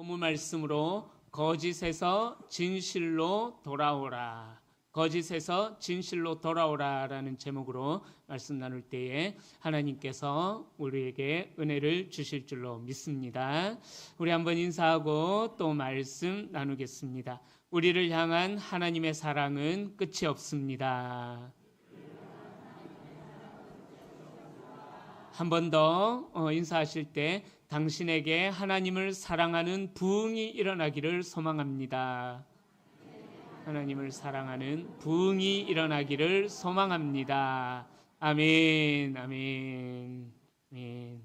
본문 말씀으로 거짓에서 진실로 돌아오라. 거짓에서 진실로 돌아오라라는 제목으로 말씀 나눌 때에 하나님께서 우리에게 은혜를 주실 줄로 믿습니다. 우리 한번 인사하고 또 말씀 나누겠습니다. 우리를 향한 하나님의 사랑은 끝이 없습니다. 한 번 더 인사하실 때 당신에게 하나님을 사랑하는 부흥이 일어나기를 소망합니다. 하나님을 사랑하는 부흥이 일어나기를 소망합니다. 아멘, 아멘, 아멘.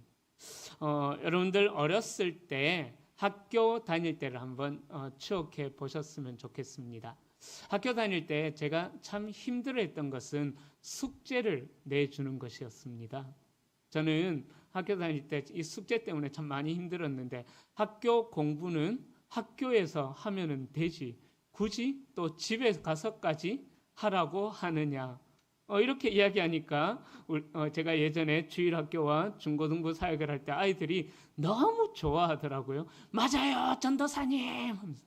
여러분들 어렸을 때 학교 다닐 때를 한번 추억해 보셨으면 좋겠습니다. 학교 다닐 때 제가 참 힘들어했던 것은 숙제를 내주는 것이었습니다. 저는 학교 다닐 때 이 숙제 때문에 참 많이 힘들었는데 학교 공부는 학교에서 하면은 되지 굳이 또 집에 가서까지 하라고 하느냐 이렇게 이야기하니까 제가 예전에 주일학교와 중고등부 사역을 할 때 아이들이 너무 좋아하더라고요. 맞아요 전도사님 하면서.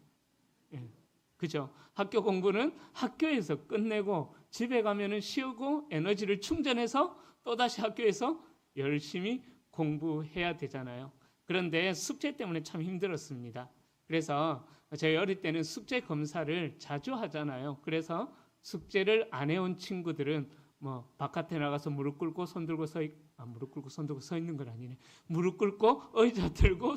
예, 그죠? 학교 공부는 학교에서 끝내고 집에 가면은 쉬고 에너지를 충전해서 또다시 학교에서 열심히 공부해야 되잖아요. 그런데 숙제 때문에 참 힘들었습니다. 그래서 저희 어릴 때는 숙제 검사를 자주 하잖아요. 그래서 숙제를 안 해온 친구들은 뭐 바깥에 나가서 무릎 꿇고 손 들고 무릎 꿇고 손 들고 서 있는 건 아니네. 무릎 꿇고 의자 들고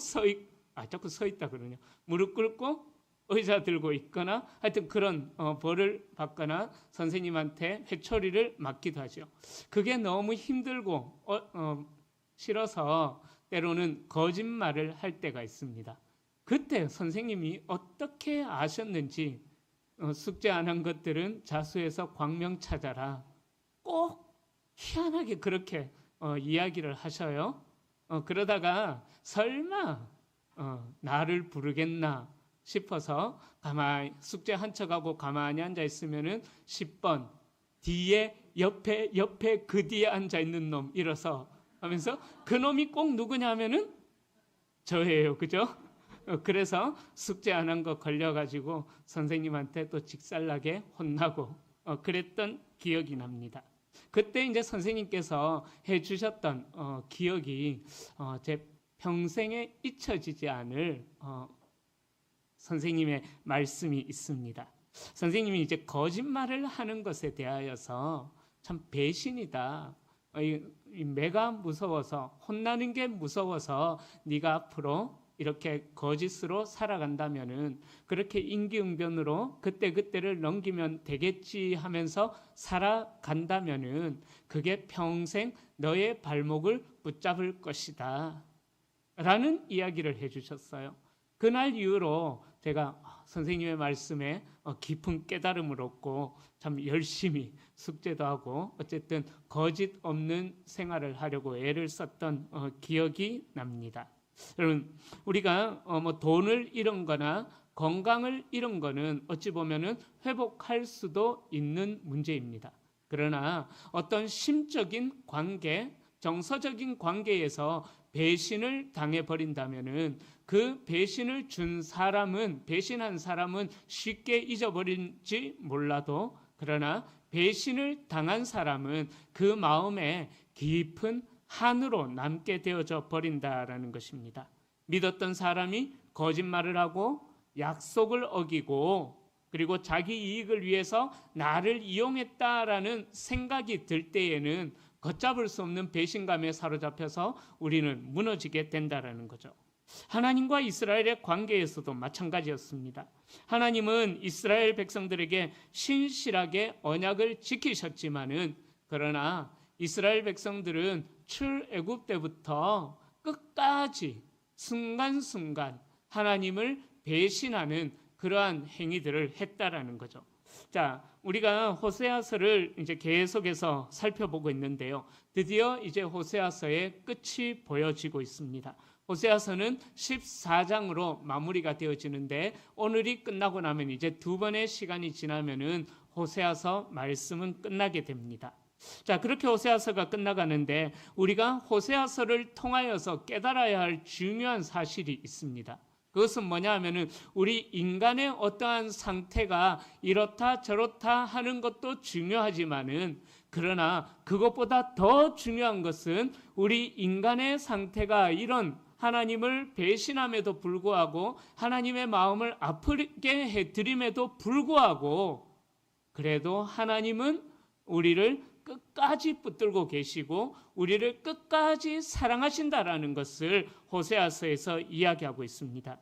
자꾸 서 있다 그러냐. 무릎 꿇고 의자 들고 있거나 하여튼 그런 벌을 받거나 선생님한테 회초리를 맞기도 하죠. 그게 너무 힘들고 싫어서 때로는 거짓말을 할 때가 있습니다. 그때 선생님이 어떻게 아셨는지 숙제 안 한 것들은 자수해서 광명 찾아라. 꼭 희한하게 그렇게 이야기를 하셔요. 그러다가 설마 나를 부르겠나 싶어서 가만히 숙제 한 척하고 가만히 앉아 있으면은 10번 뒤에 옆에 그 뒤에 앉아 있는 놈 일어서 하면서 그 놈이 꼭 누구냐 하면은 저예요. 그죠? 그래서 숙제 안 한 거 걸려가지고 선생님한테 또 직살나게 혼나고 그랬던 기억이 납니다. 그때 이제 선생님께서 해주셨던 기억이 제 평생에 잊혀지지 않을 선생님의 말씀이 있습니다. 선생님이 이제 거짓말을 하는 것에 대하여서 참 배신이다. 매가 무서워서 혼나는 게 무서워서 네가 앞으로 이렇게 거짓으로 살아간다면은 그렇게 임기응변으로 그때그때를 넘기면 되겠지 하면서 살아간다면은 그게 평생 너의 발목을 붙잡을 것이다. 라는 이야기를 해주셨어요. 그날 이후로 제가 선생님의 말씀에 깊은 깨달음을 얻고 참 열심히 숙제도 하고 어쨌든 거짓 없는 생활을 하려고 애를 썼던 기억이 납니다. 여러분 우리가 뭐 돈을 잃은 거나 건강을 잃은 거는 어찌 보면은 회복할 수도 있는 문제입니다. 그러나 어떤 심적인 관계, 정서적인 관계에서 배신을 당해버린다면은 그 배신을 배신한 사람은 쉽게 잊어버릴지 몰라도 그러나 배신을 당한 사람은 그 마음에 깊은 한으로 남게 되어져 버린다라는 것입니다. 믿었던 사람이 거짓말을 하고 약속을 어기고 그리고 자기 이익을 위해서 나를 이용했다라는 생각이 들 때에는 걷잡을 수 없는 배신감에 사로잡혀서 우리는 무너지게 된다라는 거죠. 하나님과 이스라엘의 관계에서도 마찬가지였습니다. 하나님은 이스라엘 백성들에게 신실하게 언약을 지키셨지만은 그러나 이스라엘 백성들은 출애굽 때부터 끝까지 순간순간 하나님을 배신하는 그러한 행위들을 했다라는 거죠. 자, 우리가 호세아서를 이제 계속해서 살펴보고 있는데요. 드디어 이제 호세아서의 끝이 보여지고 있습니다. 호세아서는 14장으로 마무리가 되어지는데 오늘이 끝나고 나면 이제 두 번의 시간이 지나면은 호세아서 말씀은 끝나게 됩니다. 자, 그렇게 호세아서가 끝나가는데 우리가 호세아서를 통하여서 깨달아야 할 중요한 사실이 있습니다. 그것은 뭐냐 하면은 우리 인간의 어떠한 상태가 이렇다 저렇다 하는 것도 중요하지만은 그러나 그것보다 더 중요한 것은 우리 인간의 상태가 이런 하나님을 배신함에도 불구하고 하나님의 마음을 아프게 해드림에도 불구하고 그래도 하나님은 우리를 끝까지 붙들고 계시고 우리를 끝까지 사랑하신다라는 것을 호세아서에서 이야기하고 있습니다.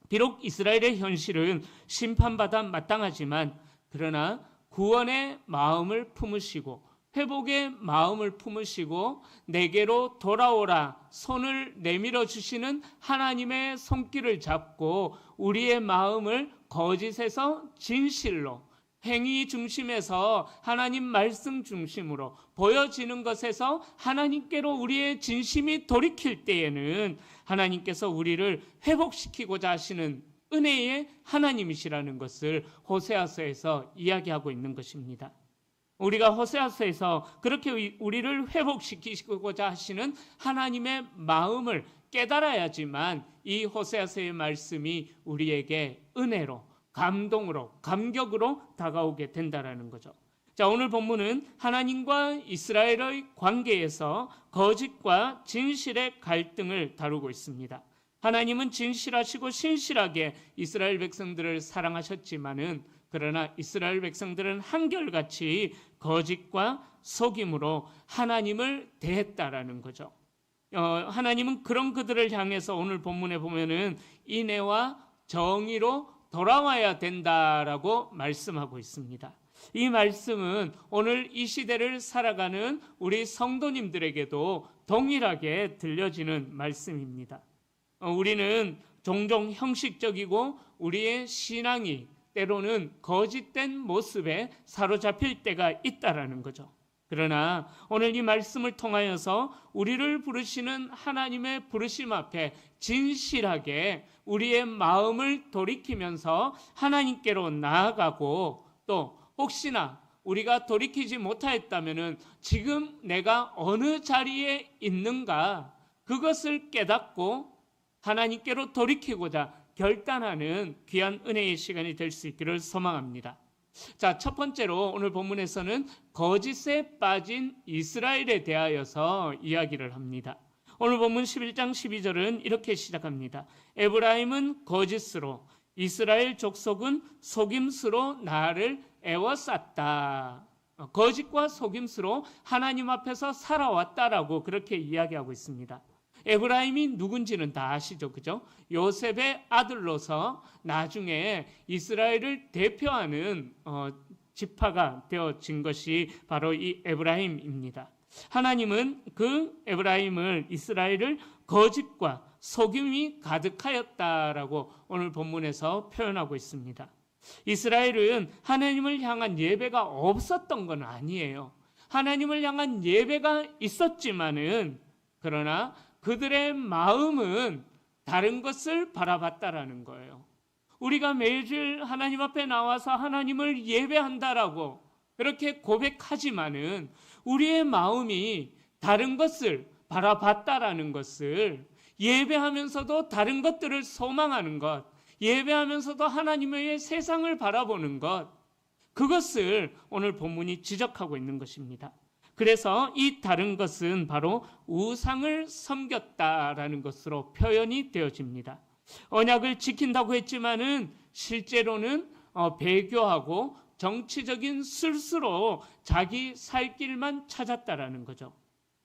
비록 이스라엘의 현실은 심판받아 마땅하지만 그러나 구원의 마음을 품으시고 회복의 마음을 품으시고 내게로 돌아오라 손을 내밀어 주시는 하나님의 손길을 잡고 우리의 마음을 거짓에서 진실로 행위 중심에서 하나님 말씀 중심으로 보여지는 것에서 하나님께로 우리의 진심이 돌이킬 때에는 하나님께서 우리를 회복시키고자 하시는 은혜의 하나님이시라는 것을 호세아서에서 이야기하고 있는 것입니다. 우리가 호세아서에서 그렇게 우리를 회복시키고자 하시는 하나님의 마음을 깨달아야지만 이 호세아서의 말씀이 우리에게 은혜로 감동으로 감격으로 다가오게 된다라는 거죠. 자, 오늘 본문은 하나님과 이스라엘의 관계에서 거짓과 진실의 갈등을 다루고 있습니다. 하나님은 진실하시고 신실하게 이스라엘 백성들을 사랑하셨지만은 그러나 이스라엘 백성들은 한결같이 거짓과 속임으로 하나님을 대했다라는 거죠. 하나님은 그런 그들을 향해서 오늘 본문에 보면은 인애와 정의로 돌아와야 된다라고 말씀하고 있습니다. 이 말씀은 오늘 이 시대를 살아가는 우리 성도님들에게도 동일하게 들려지는 말씀입니다. 우리는 종종 형식적이고 우리의 신앙이 때로는 거짓된 모습에 사로잡힐 때가 있다라는 거죠. 그러나 오늘 이 말씀을 통하여서 우리를 부르시는 하나님의 부르심 앞에 진실하게 우리의 마음을 돌이키면서 하나님께로 나아가고 또 혹시나 우리가 돌이키지 못하였다면 지금 내가 어느 자리에 있는가 그것을 깨닫고 하나님께로 돌이키고자 결단하는 귀한 은혜의 시간이 될 수 있기를 소망합니다. 자, 첫 번째로 오늘 본문에서는 거짓에 빠진 이스라엘에 대하여서 이야기를 합니다. 오늘 본문 11장 12절은 이렇게 시작합니다. 에브라임은 거짓으로 이스라엘 족속은 속임수로 나를 애워쌌다. 거짓과 속임수로 하나님 앞에서 살아왔다라고 그렇게 이야기하고 있습니다. 에브라임이 누군지는 다 아시죠, 그죠? 요셉의 아들로서 나중에 이스라엘을 대표하는 지파가 되어진 것이 바로 이 에브라임입니다. 하나님은 그 에브라임을 이스라엘을 거짓과 속임이 가득하였다라고 오늘 본문에서 표현하고 있습니다. 이스라엘은 하나님을 향한 예배가 없었던 건 아니에요. 하나님을 향한 예배가 있었지만은 그러나 그들의 마음은 다른 것을 바라봤다라는 거예요. 우리가 매일 하나님 앞에 나와서 하나님을 예배한다라고 그렇게 고백하지만은 우리의 마음이 다른 것을 바라봤다라는 것을 예배하면서도 다른 것들을 소망하는 것, 예배하면서도 하나님의 세상을 바라보는 것, 그것을 오늘 본문이 지적하고 있는 것입니다. 그래서 이 다른 것은 바로 우상을 섬겼다라는 것으로 표현이 되어집니다. 언약을 지킨다고 했지만은 실제로는 배교하고 정치적인 술수로 자기 살 길만 찾았다라는 거죠.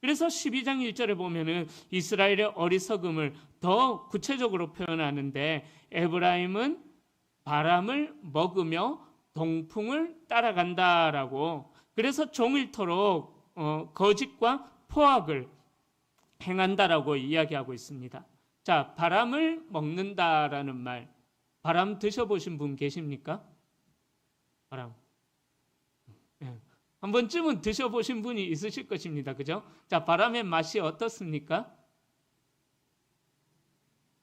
그래서 12장 1절에 보면은 이스라엘의 어리석음을 더 구체적으로 표현하는데 에브라임은 바람을 먹으며 동풍을 따라간다라고 그래서 종일토록 거짓과 포악을 행한다라고 이야기하고 있습니다. 자, 바람을 먹는다라는 말, 바람 드셔보신 분 계십니까? 바람. 한 번쯤은 드셔보신 분이 있으실 것입니다. 그죠? 자, 바람의 맛이 어떻습니까?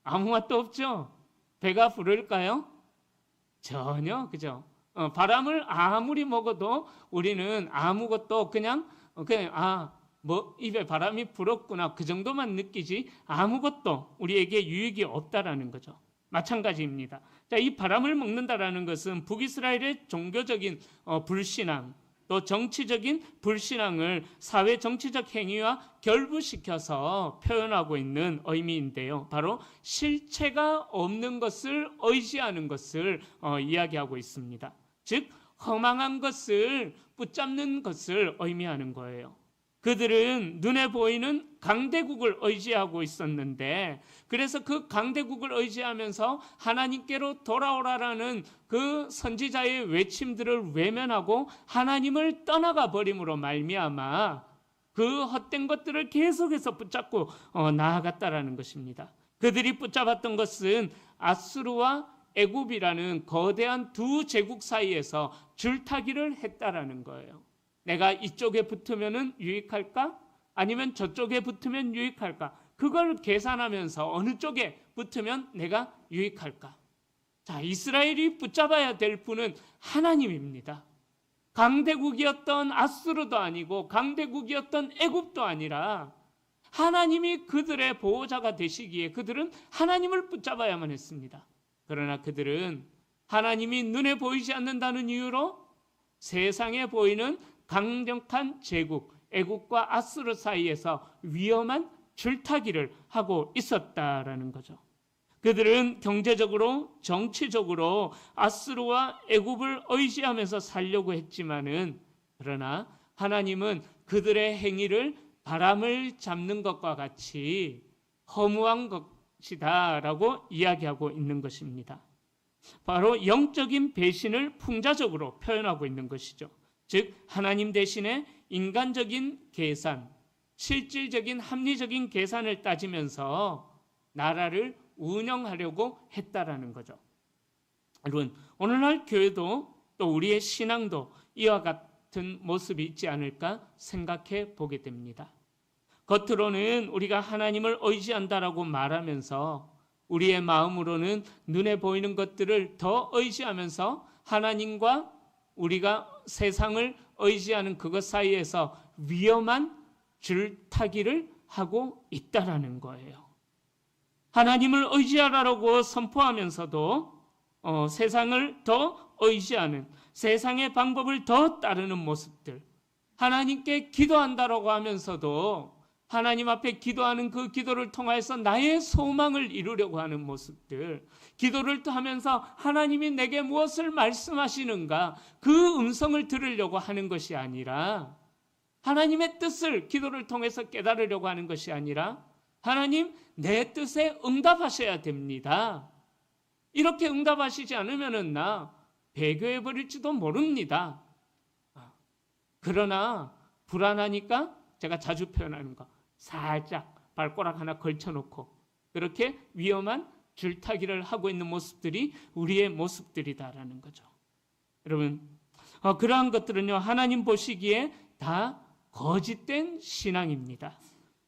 아무 맛도 없죠? 배가 부를까요? 전혀, 그죠? 바람을 아무리 먹어도 우리는 아무것도 그냥 뭐 입에 바람이 불었구나 그 정도만 느끼지 아무것도 우리에게 유익이 없다라는 거죠. 마찬가지입니다. 자, 이 바람을 먹는다라는 것은 북이스라엘의 종교적인 불신앙, 또 정치적인 불신앙을 사회 정치적 행위와 결부시켜서 표현하고 있는 의미인데요. 바로 실체가 없는 것을 의지하는 것을 이야기하고 있습니다. 즉 허망한 것을 붙잡는 것을 의미하는 거예요. 그들은 눈에 보이는 강대국을 의지하고 있었는데, 그래서 그 강대국을 의지하면서 하나님께로 돌아오라라는 그 선지자의 외침들을 외면하고 하나님을 떠나가 버림으로 말미암아 그 헛된 것들을 계속해서 붙잡고 나아갔다라는 것입니다. 그들이 붙잡았던 것은 아수르와 애굽이라는 거대한 두 제국 사이에서 줄타기를 했다라는 거예요. 내가 이쪽에 붙으면 유익할까? 아니면 저쪽에 붙으면 유익할까? 그걸 계산하면서 어느 쪽에 붙으면 내가 유익할까? 자, 이스라엘이 붙잡아야 될 분은 하나님입니다. 강대국이었던 아수르도 아니고 강대국이었던 애굽도 아니라 하나님이 그들의 보호자가 되시기에 그들은 하나님을 붙잡아야만 했습니다. 그러나 그들은 하나님이 눈에 보이지 않는다는 이유로 세상에 보이는 강력한 제국, 애국과 아수르 사이에서 위험한 줄타기를 하고 있었다라는 거죠. 그들은 경제적으로, 정치적으로 아수르와 애굽을 의지하면서 살려고 했지만은, 그러나 하나님은 그들의 행위를 바람을 잡는 것과 같이 허무한 것이다라고 이야기하고 있는 것입니다. 바로 영적인 배신을 풍자적으로 표현하고 있는 것이죠. 즉 하나님 대신에 인간적인 계산, 실질적인 합리적인 계산을 따지면서 나라를 운영하려고 했다라는 거죠. 여러분, 오늘날 교회도 또 우리의 신앙도 이와 같은 모습이 있지 않을까 생각해 보게 됩니다. 겉으로는 우리가 하나님을 의지한다라고 말하면서 우리의 마음으로는 눈에 보이는 것들을 더 의지하면서 하나님과 우리가 세상을 의지하는 그것 사이에서 위험한 줄타기를 하고 있다라는 거예요. 하나님을 의지하라고 선포하면서도 세상을 더 의지하는, 세상의 방법을 더 따르는 모습들, 하나님께 기도한다라고 하면서도 하나님 앞에 기도하는 그 기도를 통해서 나의 소망을 이루려고 하는 모습들, 기도를 하면서 하나님이 내게 무엇을 말씀하시는가 그 음성을 들으려고 하는 것이 아니라, 하나님의 뜻을 기도를 통해서 깨달으려고 하는 것이 아니라 하나님 내 뜻에 응답하셔야 됩니다. 이렇게 응답하시지 않으면 나 배교해 버릴지도 모릅니다. 그러나 불안하니까 제가 자주 표현하는 거, 살짝 발가락 하나 걸쳐놓고 그렇게 위험한 줄타기를 하고 있는 모습들이 우리의 모습들이다라는 거죠. 여러분, 그러한 것들은요, 하나님 보시기에 다 거짓된 신앙입니다.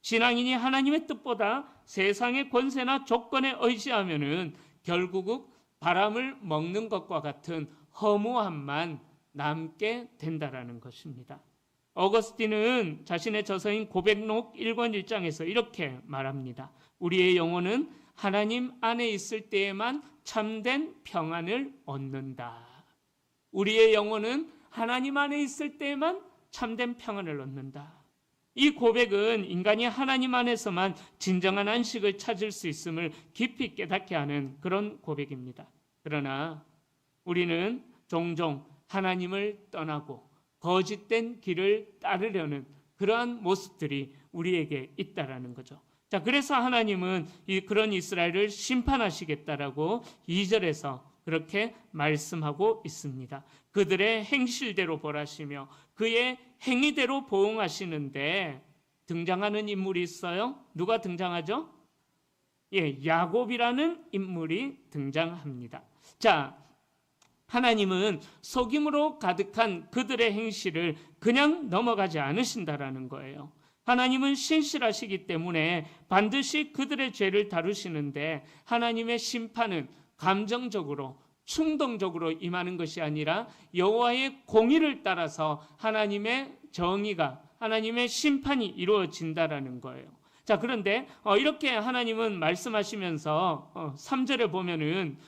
신앙인이 하나님의 뜻보다 세상의 권세나 조건에 의지하면은 결국은 바람을 먹는 것과 같은 허무함만 남게 된다라는 것입니다. 어거스틴은 자신의 저서인 고백록 1권 1장에서 이렇게 말합니다. 우리의 영혼은 하나님 안에 있을 때에만 참된 평안을 얻는다. 우리의 영혼은 하나님 안에 있을 때에만 참된 평안을 얻는다. 이 고백은 인간이 하나님 안에서만 진정한 안식을 찾을 수 있음을 깊이 깨닫게 하는 그런 고백입니다. 그러나 우리는 종종 하나님을 떠나고 거짓된 길을 따르려는 그러한 모습들이 우리에게 있다라는 거죠. 자, 그래서 하나님은 그런 이스라엘을 심판하시겠다라고 2절에서 그렇게 말씀하고 있습니다. 그들의 행실대로 벌하시며 그의 행위대로 보응하시는데 등장하는 인물이 있어요. 누가 등장하죠? 야곱이라는 인물이 등장합니다. 자, 하나님은 속임으로 가득한 그들의 행실을 그냥 넘어가지 않으신다라는 거예요. 하나님은 신실하시기 때문에 반드시 그들의 죄를 다루시는데 하나님의 심판은 감정적으로 충동적으로 임하는 것이 아니라 여호와의 공의를 따라서 하나님의 정의가 하나님의 심판이 이루어진다라는 거예요. 자, 그런데 이렇게 하나님은 말씀하시면서 3절에 보면은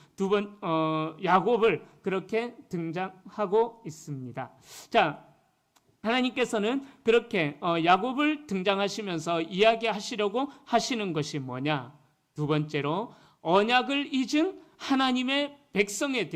야곱을 그렇게 등장하고 있습니다. 자, 하나님께서는 그렇게 야곱을 등장하시면서 이야기하시려고 하시는 것이 뭐냐? 두 번째로 언약을 잊은 하나님의 백성의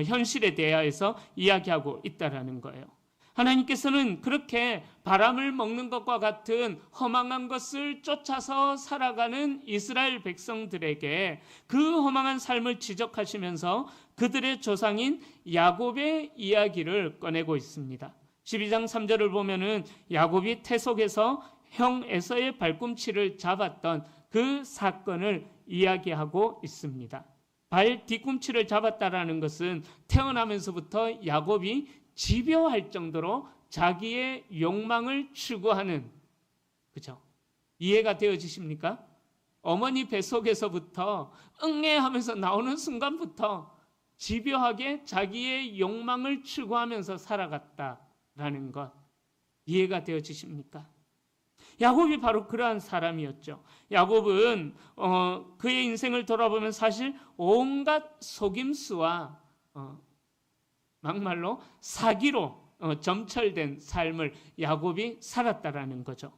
현실에 대하여서 이야기하고 있다라는 거예요. 하나님께서는 그렇게 바람을 먹는 것과 같은 허망한 것을 쫓아서 살아가는 이스라엘 백성들에게 그 허망한 삶을 지적하시면서 그들의 조상인 야곱의 이야기를 꺼내고 있습니다. 12장 3절을 보면은 야곱이 태속에서 형 에서의 발꿈치를 잡았던 그 사건을 이야기하고 있습니다. 발 뒤꿈치를 잡았다라는 것은 태어나면서부터 야곱이 집요할 정도로 자기의 욕망을 추구하는, 그죠? 이해가 되어지십니까? 어머니 뱃속에서부터 응애하면서 나오는 순간부터 집요하게 자기의 욕망을 추구하면서 살아갔다라는 것, 이해가 되어지십니까? 야곱이 바로 그러한 사람이었죠. 야곱은 그의 인생을 돌아보면 사실 온갖 속임수와 막말로 사기로 점철된 삶을 야곱이 살았다라는 거죠.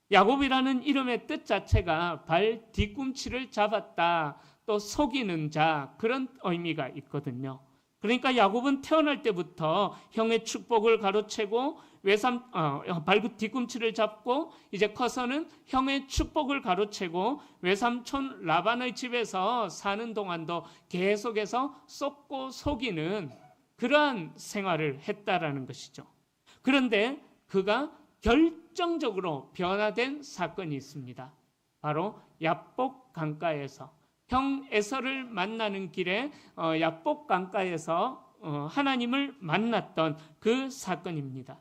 야곱이라는 이름의 뜻 자체가 발 뒤꿈치를 잡았다, 또 속이는 자, 그런 의미가 있거든요. 그러니까 야곱은 태어날 때부터 형의 축복을 가로채고 발 뒤꿈치를 잡고 이제 커서는 형의 축복을 가로채고 외삼촌 라반의 집에서 사는 동안도 계속해서 쏟고 속이는 그러한 생활을 했다라는 것이죠. 그런데 그가 결정적으로 변화된 사건이 있습니다. 바로 야복 강가에서 형 에서를 만나는 길에 야복 강가에서 하나님을 만났던 그 사건입니다.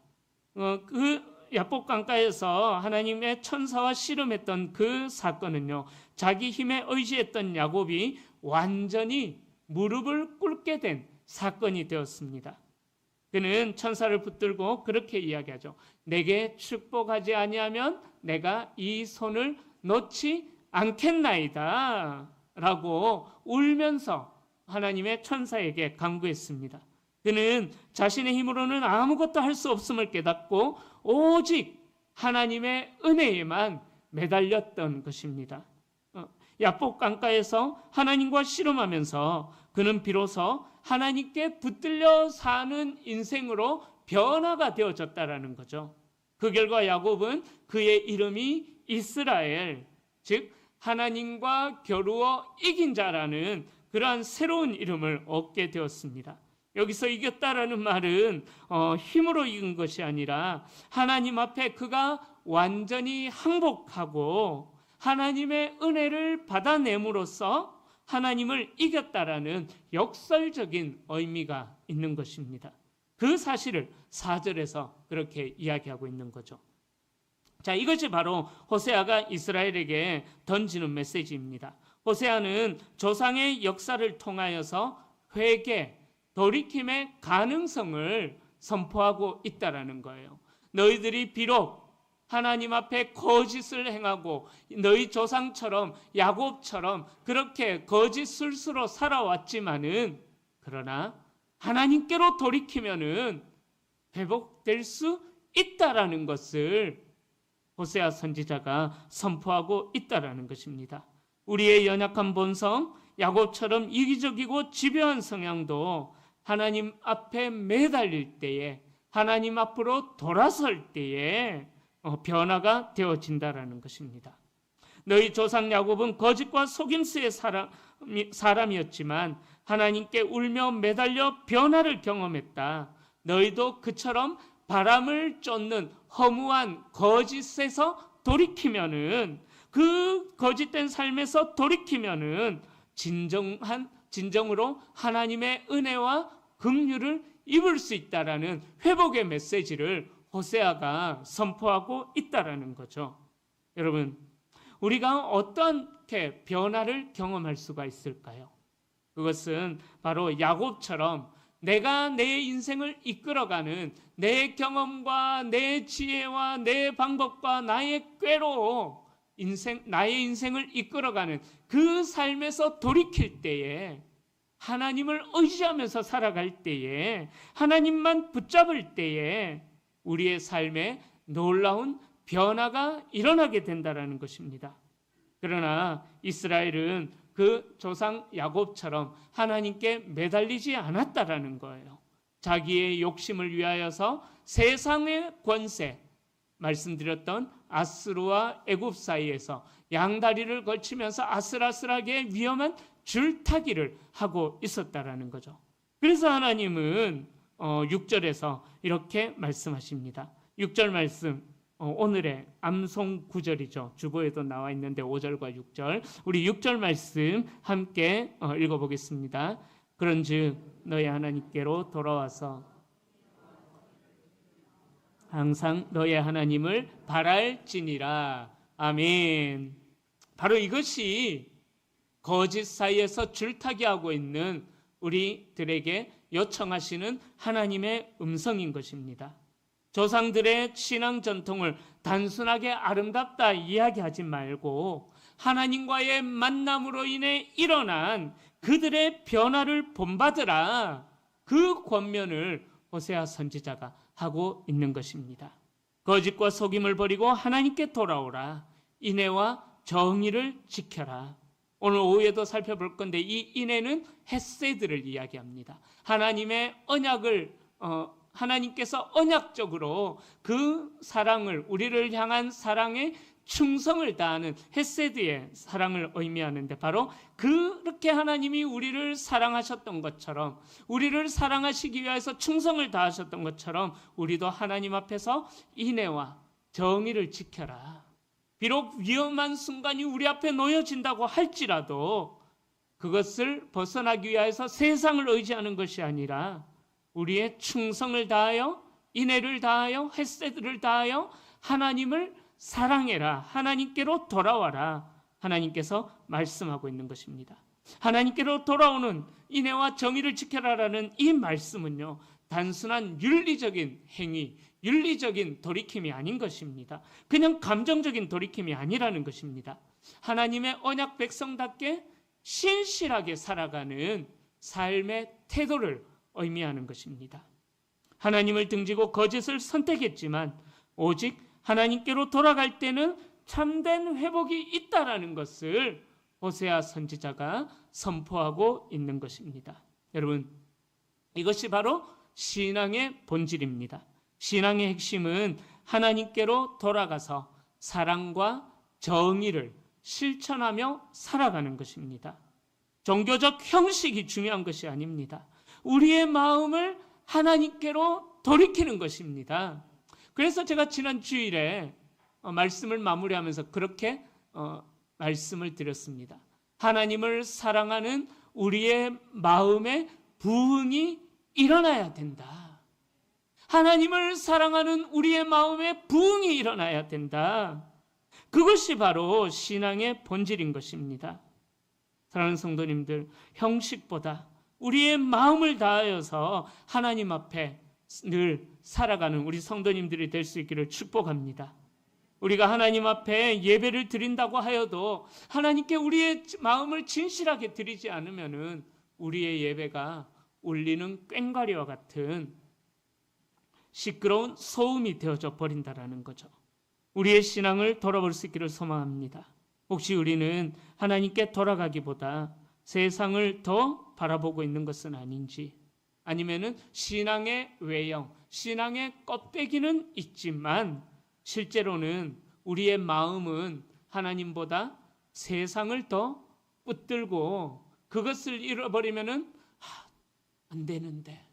그 야복 강가에서 하나님의 천사와 씨름했던 그 사건은요, 자기 힘에 의지했던 야곱이 완전히 무릎을 꿇게 된 사건이 되었습니다. 그는 천사를 붙들고 그렇게 이야기하죠. 내게 축복하지 아니하면 내가 이 손을 놓지 않겠나이다 라고 울면서 하나님의 천사에게 간구했습니다. 그는 자신의 힘으로는 아무것도 할 수 없음을 깨닫고 오직 하나님의 은혜에만 매달렸던 것입니다. 야복 강가에서 하나님과 씨름하면서 그는 비로소 하나님께 붙들려 사는 인생으로 변화가 되어졌다라는 거죠. 그 결과 야곱은 그의 이름이 이스라엘, 즉 하나님과 겨루어 이긴 자라는 그러한 새로운 이름을 얻게 되었습니다. 여기서 이겼다라는 말은 힘으로 이긴 것이 아니라 하나님 앞에 그가 완전히 항복하고 하나님의 은혜를 받아냄으로써 하나님을 이겼다라는 역설적인 의미가 있는 것입니다. 그 사실을 4절에서 그렇게 이야기하고 있는 거죠. 자, 이것이 바로 호세아가 이스라엘에게 던지는 메시지입니다. 호세아는 조상의 역사를 통하여서 회개, 돌이킴의 가능성을 선포하고 있다라는 거예요. 너희들이 비록 하나님 앞에 거짓을 행하고 너희 조상처럼 야곱처럼 그렇게 거짓 술수로 살아왔지만은 그러나 하나님께로 돌이키면은 회복될 수 있다라는 것을 호세아 선지자가 선포하고 있다라는 것입니다. 우리의 연약한 본성, 야곱처럼 이기적이고 집요한 성향도 하나님 앞에 매달릴 때에, 하나님 앞으로 돌아설 때에 변화가 되어진다라는 것입니다. 너희 조상 야곱은 거짓과 속임수의 사람이었지만 하나님께 울며 매달려 변화를 경험했다. 너희도 그처럼 바람을 쫓는 허무한 거짓에서 돌이키면은, 그 거짓된 삶에서 돌이키면은 진정으로 하나님의 은혜와 긍휼을 입을 수 있다라는 회복의 메시지를 호세아가 선포하고 있다라는 거죠. 여러분, 우리가 어떻게 변화를 경험할 수가 있을까요? 그것은 바로 야곱처럼 내가 내 인생을 이끌어가는 내 경험과 내 지혜와 내 방법과 나의 꾀로 나의 인생을 이끌어가는 그 삶에서 돌이킬 때에, 하나님을 의지하면서 살아갈 때에, 하나님만 붙잡을 때에 우리의 삶에 놀라운 변화가 일어나게 된다는 것입니다. 그러나 이스라엘은 그 조상 야곱처럼 하나님께 매달리지 않았다라는 거예요. 자기의 욕심을 위하여서 세상의 권세, 말씀드렸던 아스루와 애굽 사이에서 양다리를 걸치면서 아슬아슬하게 위험한 줄타기를 하고 있었다라는 거죠. 그래서 하나님은 6절에서 이렇게 말씀하십니다. 6절 말씀, 오늘의 암송 구절이죠. 주보에도 나와 있는데 5절과 6절, 우리 6절 말씀 함께 읽어보겠습니다. 그런즉 너희 하나님께로 돌아와서 항상 너의 하나님을 바랄지니라. 아멘. 바로 이것이 거짓 사이에서 줄타기하고 있는 우리들에게 요청하시는 하나님의 음성인 것입니다. 조상들의 신앙 전통을 단순하게 아름답다 이야기하지 말고 하나님과의 만남으로 인해 일어난 그들의 변화를 본받으라, 그 권면을 호세아 선지자가 하고 있는 것입니다. 거짓과 속임을 버리고 하나님께 돌아오라. 인애와 정의를 지켜라. 오늘 오후에도 살펴볼 건데 이 인애는 헤세드를 이야기합니다. 하나님의 언약을 하나님께서 언약적으로 그 사랑을, 우리를 향한 사랑에 충성을 다하는 헤세드의 사랑을 의미하는데, 바로 그렇게 하나님이 우리를 사랑하셨던 것처럼, 우리를 사랑하시기 위해서 충성을 다하셨던 것처럼 우리도 하나님 앞에서 인애와 정의를 지켜라. 비록 위험한 순간이 우리 앞에 놓여진다고 할지라도 그것을 벗어나기 위해서 세상을 의지하는 것이 아니라 우리의 충성을 다하여, 인애를 다하여, 헤세드를 다하여 하나님을 사랑해라, 하나님께로 돌아와라, 하나님께서 말씀하고 있는 것입니다. 하나님께로 돌아오는 인애와 정의를 지켜라라는 이 말씀은요, 단순한 윤리적인 행위, 윤리적인 돌이킴이 아닌 것입니다. 그냥 감정적인 돌이킴이 아니라는 것입니다. 하나님의 언약 백성답게 신실하게 살아가는 삶의 태도를 의미하는 것입니다. 하나님을 등지고 거짓을 선택했지만 오직 하나님께로 돌아갈 때는 참된 회복이 있다라는 것을 호세아 선지자가 선포하고 있는 것입니다. 여러분, 이것이 바로 신앙의 본질입니다. 신앙의 핵심은 하나님께로 돌아가서 사랑과 정의를 실천하며 살아가는 것입니다. 종교적 형식이 중요한 것이 아닙니다. 우리의 마음을 하나님께로 돌이키는 것입니다. 그래서 제가 지난 주일에 말씀을 마무리하면서 그렇게 말씀을 드렸습니다. 하나님을 사랑하는 우리의 마음에 부흥이 일어나야 된다. 하나님을 사랑하는 우리의 마음에 부흥이 일어나야 된다. 그것이 바로 신앙의 본질인 것입니다. 사랑하는 성도님들, 형식보다 우리의 마음을 다하여서 하나님 앞에 늘 살아가는 우리 성도님들이 될 수 있기를 축복합니다. 우리가 하나님 앞에 예배를 드린다고 하여도 하나님께 우리의 마음을 진실하게 드리지 않으면은 우리의 예배가 울리는 꽹과리와 같은 시끄러운 소음이 되어져 버린다라는 거죠. 우리의 신앙을 돌아볼 수 있기를 소망합니다. 혹시 우리는 하나님께 돌아가기보다 세상을 더 바라보고 있는 것은 아닌지, 아니면은 신앙의 외형, 신앙의 껍데기는 있지만 실제로는 우리의 마음은 하나님보다 세상을 더 붙들고 그것을 잃어버리면은 안 되는데,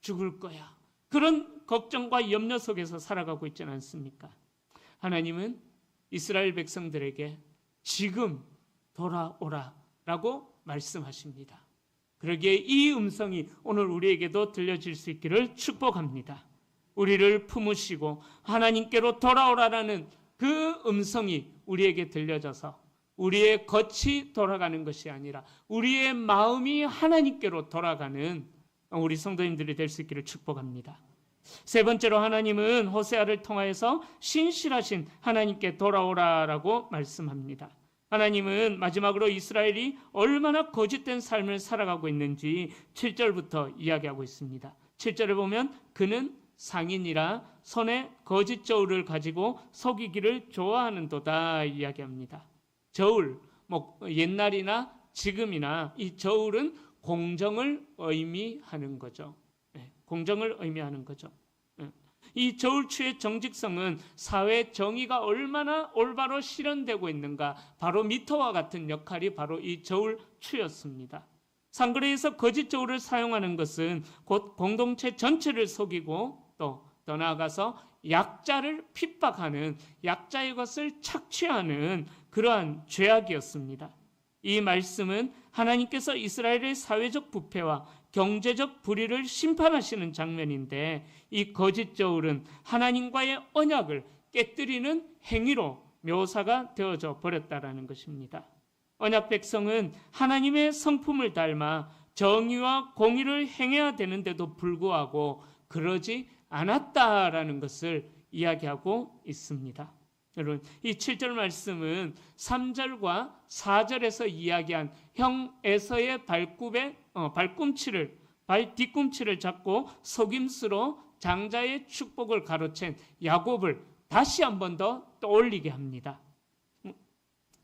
죽을 거야, 그런 걱정과 염려 속에서 살아가고 있지는 않습니까? 하나님은 이스라엘 백성들에게 지금 돌아오라라고 말씀하십니다. 그러기에 이 음성이 오늘 우리에게도 들려질 수 있기를 축복합니다. 우리를 품으시고 하나님께로 돌아오라라는 그 음성이 우리에게 들려져서 우리의 겉이 돌아가는 것이 아니라 우리의 마음이 하나님께로 돌아가는 우리 성도님들이 될 수 있기를 축복합니다. 세 번째로 하나님은 호세아를 통하여서 신실하신 하나님께 돌아오라라고 말씀합니다. 하나님은 마지막으로 이스라엘이 얼마나 거짓된 삶을 살아가고 있는지 7절부터 이야기하고 있습니다. 7절에 보면 그는 상인이라 손에 거짓 저울을 가지고 속이기를 좋아하는도다 이야기합니다. 저울, 옛날이나 지금이나 이 저울은 공정을 의미하는 거죠. 공정을 의미하는 거죠. 이 저울추의 정직성은 사회 정의가 얼마나 올바로 실현되고 있는가, 바로 미터와 같은 역할이 바로 이 저울추였습니다. 상거래에서 거짓 저울을 사용하는 것은 곧 공동체 전체를 속이고 또 더 나아가서 약자를 핍박하는, 약자의 것을 착취하는 그러한 죄악이었습니다. 이 말씀은 하나님께서 이스라엘의 사회적 부패와 경제적 불의를 심판하시는 장면인데, 이 거짓 저울은 하나님과의 언약을 깨뜨리는 행위로 묘사가 되어져 버렸다라는 것입니다. 언약 백성은 하나님의 성품을 닮아 정의와 공의를 행해야 되는데도 불구하고 그러지 않았다라는 것을 이야기하고 있습니다. 여러분, 이 7절 말씀은 3절과 4절에서 이야기한 형 에서의 발 뒤꿈치를 잡고 속임수로 장자의 축복을 가로챈 야곱을 다시 한 번 더 떠올리게 합니다.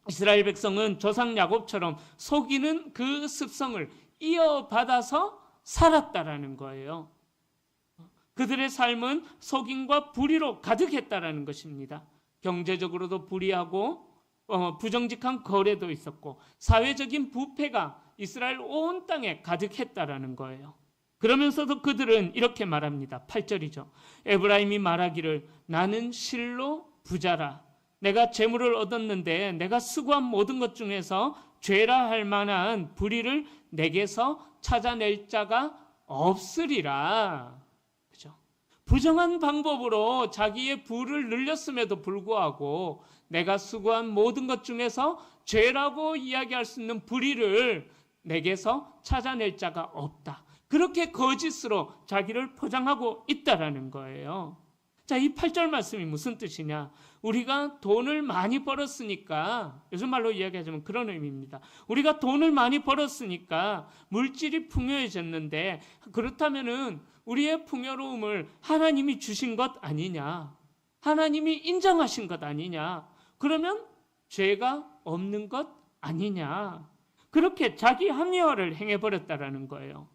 이스라엘 백성은 조상 야곱처럼 속이는 그 습성을 이어받아서 살았다라는 거예요. 그들의 삶은 속임과 불의로 가득했다라는 것입니다. 경제적으로도 불의하고 부정직한 거래도 있었고 사회적인 부패가 이스라엘 온 땅에 가득했다라는 거예요. 그러면서도 그들은 이렇게 말합니다. 8절이죠. 에브라임이 말하기를 나는 실로 부자라. 내가 재물을 얻었는데 내가 수고한 모든 것 중에서 죄라 할 만한 불의를 내게서 찾아낼 자가 없으리라. 그죠? 부정한 방법으로 자기의 부를 늘렸음에도 불구하고 내가 수고한 모든 것 중에서 죄라고 이야기할 수 있는 불의를 내게서 찾아낼 자가 없다. 그렇게 거짓으로 자기를 포장하고 있다라는 거예요. 자, 이 8절 말씀이 무슨 뜻이냐? 우리가 돈을 많이 벌었으니까, 요즘 말로 이야기하자면 그런 의미입니다. 우리가 돈을 많이 벌었으니까 물질이 풍요해졌는데, 그렇다면은 우리의 풍요로움을 하나님이 주신 것 아니냐? 하나님이 인정하신 것 아니냐? 그러면 죄가 없는 것 아니냐? 그렇게 자기 합리화를 행해버렸다라는 거예요.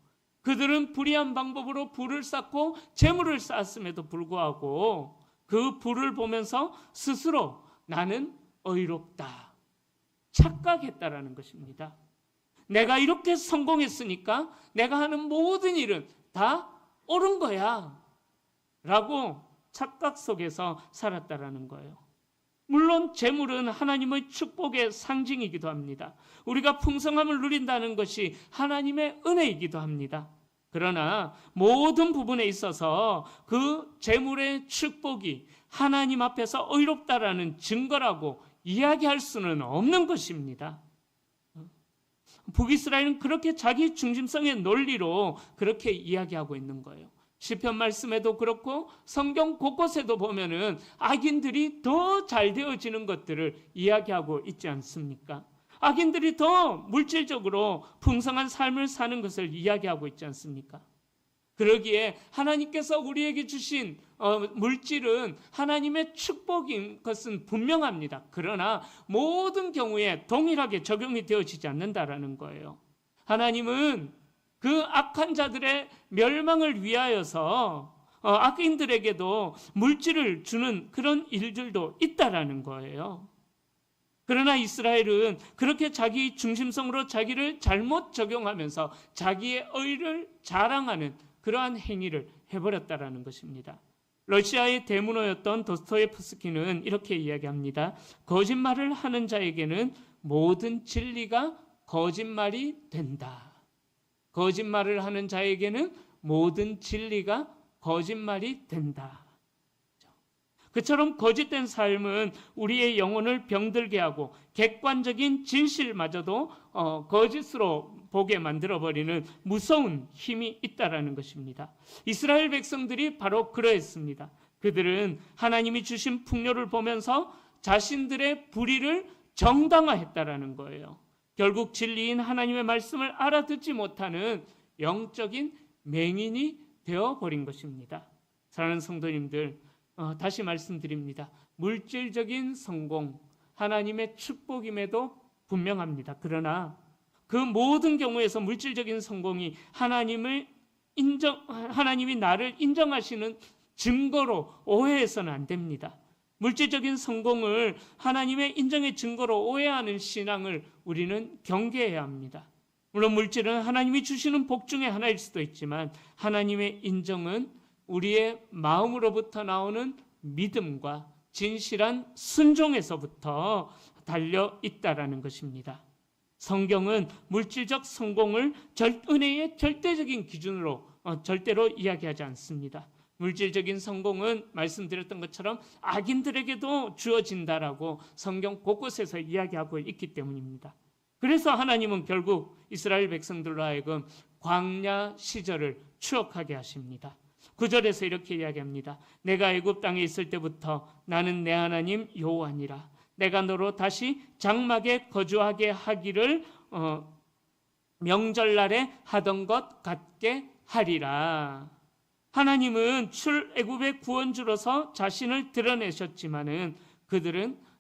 그들은 불의한 방법으로 부를 쌓고 재물을 쌓았음에도 불구하고 그 부를 보면서 스스로 나는 의롭다, 착각했다라는 것입니다. 내가 이렇게 성공했으니까 내가 하는 모든 일은 다 옳은 거야 라고 착각 속에서 살았다라는 거예요. 물론 재물은 하나님의 축복의 상징이기도 합니다. 우리가 풍성함을 누린다는 것이 하나님의 은혜이기도 합니다. 그러나 모든 부분에 있어서 그 재물의 축복이 하나님 앞에서 의롭다라는 증거라고 이야기할 수는 없는 것입니다. 북이스라엘은 그렇게 자기 중심성의 논리로 그렇게 이야기하고 있는 거예요. 시편 말씀에도 그렇고 성경 곳곳에도 보면은 악인들이 더 잘 되어지는 것들을 이야기하고 있지 않습니까? 악인들이 더 물질적으로 풍성한 삶을 사는 것을 이야기하고 있지 않습니까? 그러기에 하나님께서 우리에게 주신 물질은 하나님의 축복인 것은 분명합니다. 그러나 모든 경우에 동일하게 적용이 되어지지 않는다라는 거예요. 하나님은 그 악한 자들의 멸망을 위하여서 악인들에게도 물질을 주는 그런 일들도 있다라는 거예요. 그러나 이스라엘은 그렇게 자기 중심성으로 자기를 잘못 적용하면서 자기의 의를 자랑하는 그러한 행위를 해버렸다라는 것입니다. 러시아의 대문호였던 도스토예프스키는 이렇게 이야기합니다. 거짓말을 하는 자에게는 모든 진리가 거짓말이 된다. 거짓말을 하는 자에게는 모든 진리가 거짓말이 된다. 그처럼 거짓된 삶은 우리의 영혼을 병들게 하고 객관적인 진실마저도 거짓으로 보게 만들어버리는 무서운 힘이 있다라는 것입니다. 이스라엘 백성들이 바로 그러했습니다. 그들은 하나님이 주신 풍요를 보면서 자신들의 불의를 정당화했다라는 거예요. 결국 진리인 하나님의 말씀을 알아듣지 못하는 영적인 맹인이 되어버린 것입니다. 사랑하는 성도님들, 다시 말씀드립니다. 물질적인 성공, 하나님의 축복임에도 분명합니다. 그러나 그 모든 경우에서 물질적인 성공이 하나님이 나를 인정하시는 증거로 오해해서는 안 됩니다. 물질적인 성공을 하나님의 인정의 증거로 오해하는 신앙을 우리는 경계해야 합니다. 물론 물질은 하나님이 주시는 복 중에 하나일 수도 있지만 하나님의 인정은 우리의 마음으로부터 나오는 믿음과 진실한 순종에서부터 달려 있다라는 것입니다. 성경은 물질적 성공을 은혜의 절대적인 기준으로 절대로 이야기하지 않습니다. 물질적인 성공은 말씀드렸던 것처럼 악인들에게도 주어진다라고 성경 곳곳에서 이야기하고 있기 때문입니다. 그래서 하나님은 결국 이스라엘 백성들로 하여금 광야 시절을 추억하게 하십니다. 9절에서 이렇게 이야기합니다. 내가 애굽 땅에 있을 때부터 나는 내 하나님 여호와니라. 내가 너로 다시 장막에 거주하게 하기를 명절날에 하던 것 같게 하리라. 하나님은 출애굽의 구원주로서 자신을 드러내셨지만은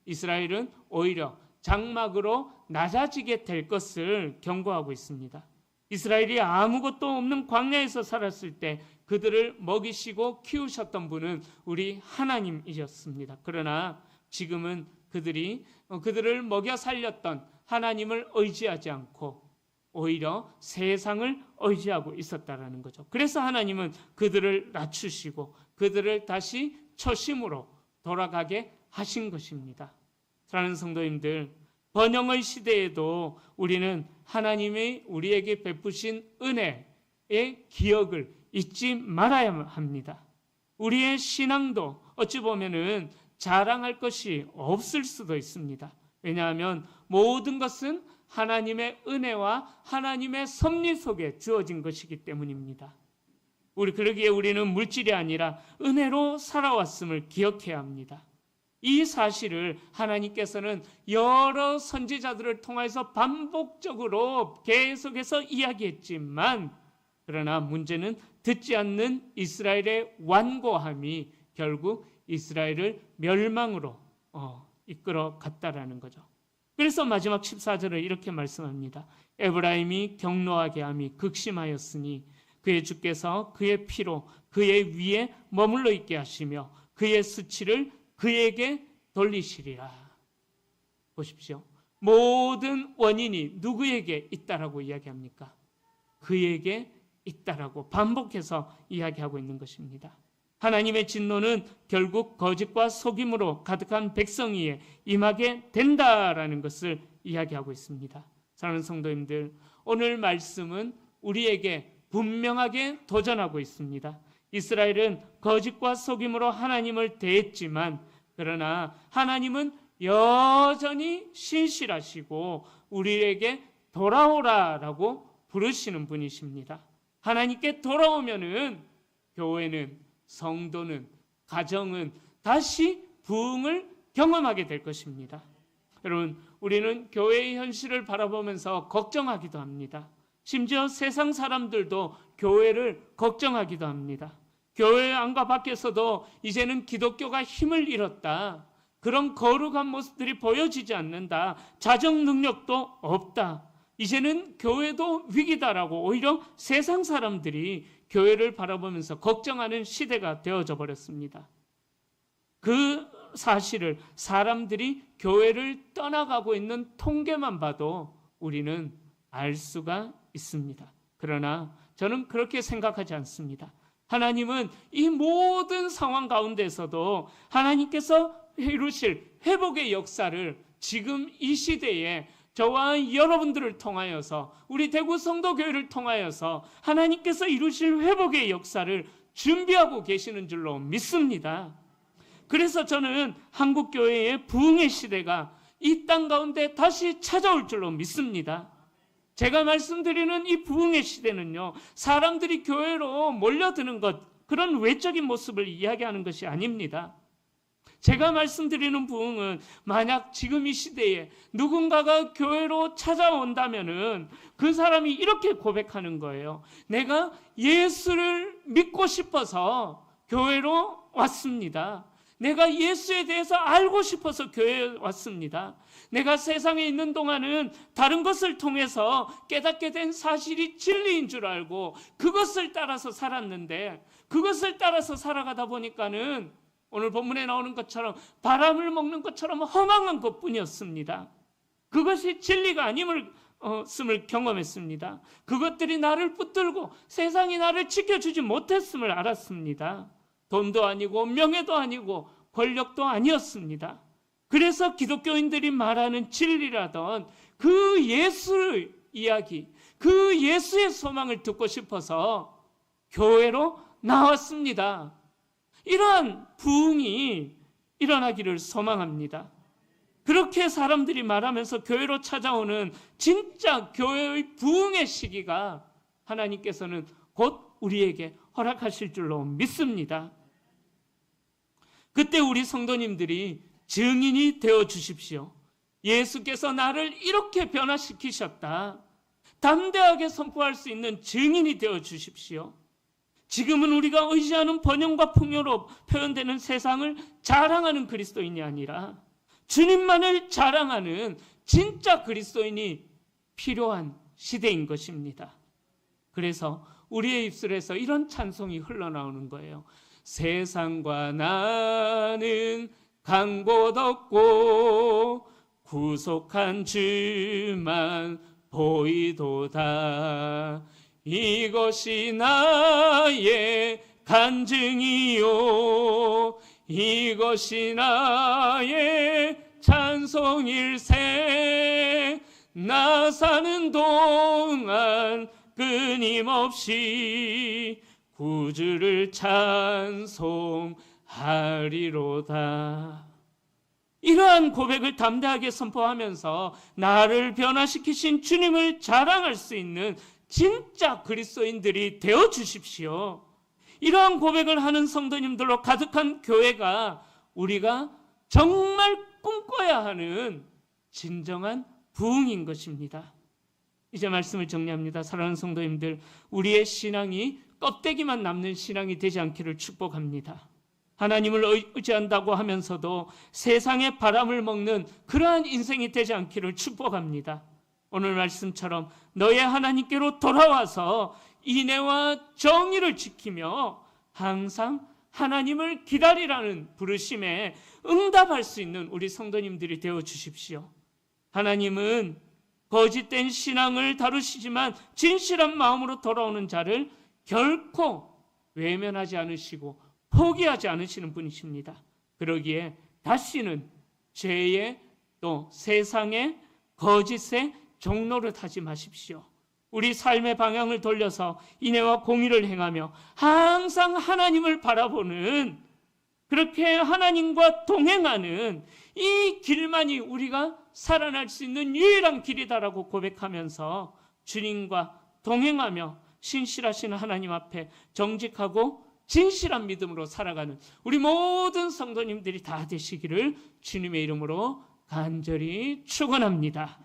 이스라엘은 오히려 장막으로 낮아지게 될 것을 경고하고 있습니다. 이스라엘이 아무것도 없는 광야에서 살았을 때 그들을 먹이시고 키우셨던 분은 우리 하나님이셨습니다. 그러나 지금은 그들을 먹여 살렸던 하나님을 의지하지 않고 오히려 세상을 의지하고 있었다라는 거죠. 그래서 하나님은 그들을 낮추시고 그들을 다시 초심으로 돌아가게 하신 것입니다. 사랑하는 성도님들, 번영의 시대에도 우리는 하나님이 우리에게 베푸신 은혜의 기억을 잊지 말아야 합니다. 우리의 신앙도 어찌 보면은 자랑할 것이 없을 수도 있습니다. 왜냐하면 모든 것은 하나님의 은혜와 하나님의 섭리 속에 주어진 것이기 때문입니다. 그러기에 우리는 물질이 아니라 은혜로 살아왔음을 기억해야 합니다. 이 사실을 하나님께서는 여러 선지자들을 통해서 반복적으로 계속해서 이야기했지만 그러나 문제는 듣지 않는 이스라엘의 완고함이 결국 이스라엘을 멸망으로 이끌어 갔다라는 거죠. 그래서 마지막 14절을 이렇게 말씀합니다. 에브라임이 경노하게 함이 극심하였으니 그의 주께서 그의 피로 그의 위에 머물러 있게 하시며 그의 수치를 그에게 돌리시리라. 보십시오. 모든 원인이 누구에게 있다라고 이야기합니까? 그에게 있다라고 반복해서 이야기하고 있는 것입니다. 하나님의 진노는 결국 거짓과 속임으로 가득한 백성이에 임하게 된다라는 것을 이야기하고 있습니다. 사랑하는 성도님들, 오늘 말씀은 우리에게 분명하게 도전하고 있습니다. 이스라엘은 거짓과 속임으로 하나님을 대했지만 그러나 하나님은 여전히 신실하시고 우리에게 돌아오라라고 부르시는 분이십니다. 하나님께 돌아오면은 교회는, 성도는, 가정은 다시 부흥을 경험하게 될 것입니다. 여러분, 우리는 교회의 현실을 바라보면서 걱정하기도 합니다. 심지어 세상 사람들도 교회를 걱정하기도 합니다. 교회 안과 밖에서도 이제는 기독교가 힘을 잃었다. 그런 거룩한 모습들이 보여지지 않는다. 자정 능력도 없다. 이제는 교회도 위기다라고 오히려 세상 사람들이 교회를 바라보면서 걱정하는 시대가 되어져 버렸습니다. 그 사실을 사람들이 교회를 떠나가고 있는 통계만 봐도 우리는 알 수가 있습니다. 그러나 저는 그렇게 생각하지 않습니다. 하나님은 이 모든 상황 가운데서도 하나님께서 이루실 회복의 역사를 지금 이 시대에 저와 여러분들을 통하여서, 우리 대구 성도교회를 통하여서 하나님께서 이루실 회복의 역사를 준비하고 계시는 줄로 믿습니다. 그래서 저는 한국교회의 부흥의 시대가 이 땅 가운데 다시 찾아올 줄로 믿습니다. 제가 말씀드리는 이 부흥의 시대는요, 사람들이 교회로 몰려드는 것, 그런 외적인 모습을 이야기하는 것이 아닙니다. 제가 말씀드리는 부흥은 만약 지금 이 시대에 누군가가 교회로 찾아온다면은 그 사람이 이렇게 고백하는 거예요. 내가 예수를 믿고 싶어서 교회로 왔습니다. 내가 예수에 대해서 알고 싶어서 교회에 왔습니다. 내가 세상에 있는 동안은 다른 것을 통해서 깨닫게 된 사실이 진리인 줄 알고 그것을 따라서 살았는데, 그것을 따라서 살아가다 보니까는 오늘 본문에 나오는 것처럼 바람을 먹는 것처럼 허망한 것뿐이었습니다. 그것이 진리가 아님을 경험했습니다. 그것들이 나를 붙들고 세상이 나를 지켜주지 못했음을 알았습니다. 돈도 아니고 명예도 아니고 권력도 아니었습니다. 그래서 기독교인들이 말하는 진리라던 그 예수의 이야기, 그 예수의 소망을 듣고 싶어서 교회로 나왔습니다. 이러한 부흥이 일어나기를 소망합니다. 그렇게 사람들이 말하면서 교회로 찾아오는 진짜 교회의 부흥의 시기가 하나님께서는 곧 우리에게 허락하실 줄로 믿습니다. 그때 우리 성도님들이 증인이 되어 주십시오. 예수께서 나를 이렇게 변화시키셨다. 담대하게 선포할 수 있는 증인이 되어 주십시오. 지금은 우리가 의지하는 번영과 풍요로 표현되는 세상을 자랑하는 그리스도인이 아니라 주님만을 자랑하는 진짜 그리스도인이 필요한 시대인 것입니다. 그래서 우리의 입술에서 이런 찬송이 흘러나오는 거예요. 세상과 나는 간 곳 없고 구속한 주만 보이도다. 이것이 나의 간증이요, 이것이 나의 찬송일세. 나 사는 동안 끊임없이 구주를 찬송하리로다. 이러한 고백을 담대하게 선포하면서 나를 변화시키신 주님을 자랑할 수 있는 진짜 그리스도인들이 되어 주십시오. 이러한 고백을 하는 성도님들로 가득한 교회가 우리가 정말 꿈꿔야 하는 진정한 부흥인 것입니다. 이제 말씀을 정리합니다. 사랑하는 성도님들, 우리의 신앙이 껍데기만 남는 신앙이 되지 않기를 축복합니다. 하나님을 의지한다고 하면서도 세상의 바람을 먹는 그러한 인생이 되지 않기를 축복합니다. 오늘 말씀처럼 너의 하나님께로 돌아와서 인애와 정의를 지키며 항상 하나님을 기다리라는 부르심에 응답할 수 있는 우리 성도님들이 되어 주십시오. 하나님은 거짓된 신앙을 다루시지만 진실한 마음으로 돌아오는 자를 결코 외면하지 않으시고 포기하지 않으시는 분이십니다. 그러기에 다시는 죄의 또 세상의 거짓의 종로를 타지 마십시오. 우리 삶의 방향을 돌려서 인애와 공의를 행하며 항상 하나님을 바라보는, 그렇게 하나님과 동행하는 이 길만이 우리가 살아날 수 있는 유일한 길이다라고 고백하면서 주님과 동행하며 신실하신 하나님 앞에 정직하고 진실한 믿음으로 살아가는 우리 모든 성도님들이 다 되시기를 주님의 이름으로 간절히 축원합니다.